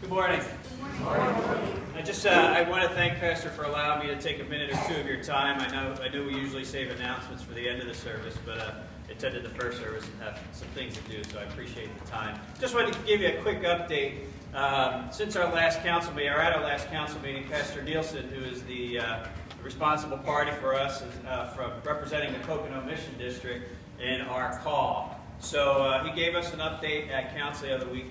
Good morning. Good morning. I want to thank Pastor for allowing me to take a minute or two of your time. I know we usually save announcements for the end of the service, but I attended the first service and have some things to do, so I appreciate the time. Just wanted to give you a quick update. Since our last council meeting, or at our last council meeting, Pastor Nielsen, who is the responsible party for us, from representing the Pocono Mission District in our call. So he gave us an update at council the other week.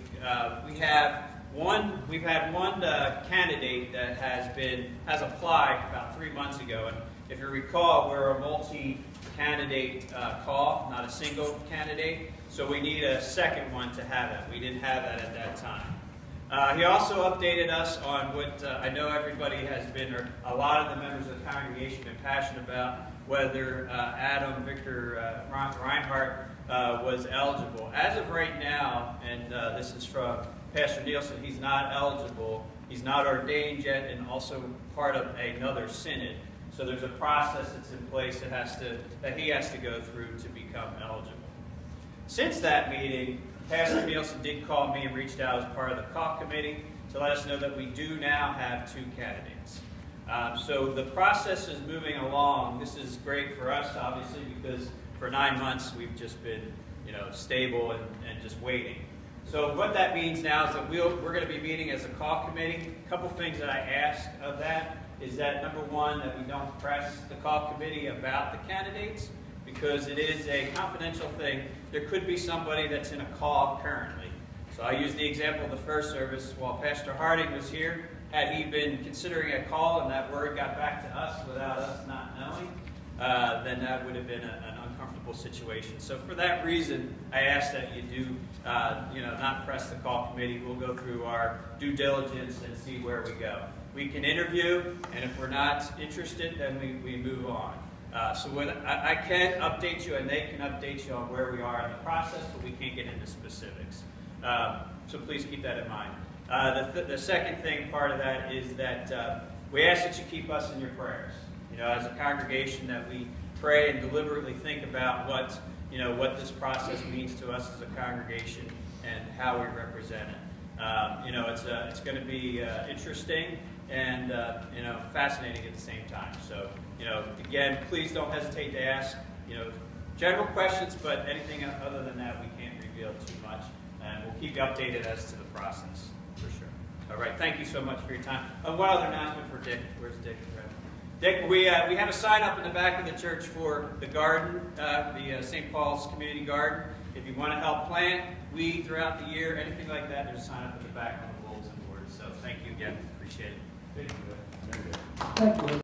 We've had one candidate that has applied about 3 months ago, and if you recall, we're a multi-candidate call, not a single candidate. So we need a second one to have it. We didn't have that at that time. He also updated us on what I know everybody has been, or a lot of the members of the congregation have been passionate about, whether Adam Victor Reinhardt was eligible. As of right now, and this is from Pastor Nielsen, he's not eligible. He's not ordained yet, and also part of another synod. So there's a process that's in place that he has to go through to become eligible. Since that meeting, Pastor Nielsen did call me and reached out as part of the call committee to let us know that we do now have 2 candidates. So the process is moving along. This is great for us, obviously, because for 9 months we've just been, stable and just waiting. So what that means now is that we're going to be meeting as a call committee. A couple things that I ask of that is that, number one, that we don't press the call committee about the candidates, because it is a confidential thing. There could be somebody that's in a call currently. So I use the example of the first service. While Pastor Harding was here, had he been considering a call and that word got back to us without us not knowing, then that would have been an uncomfortable situation. So for that reason, I ask that you do, not press the call committee. We'll go through our due diligence and see where we go. We can interview, and if we're not interested, then we move on. So I can update you, and they can update you on where we are in the process, but we can't get into specifics. So please keep that in mind. The second part of that is that we ask that you keep us in your prayers. As a congregation, that we pray and deliberately think about what this process means to us as a congregation and how we represent it. It's going to be interesting and fascinating at the same time. So again, please don't hesitate to ask general questions, but anything other than that we can't reveal too much, and we'll keep you updated as to the process for sure. All right, thank you so much for your time. One other announcement for Dick. Where's Dick? Dick, we have a sign up in the back of the church for the garden, the St. Paul's community garden. If you want to help plant, weed throughout the year, anything like that, there's a sign up in the back on the bulletin board. So thank you again. Appreciate it. Thank you.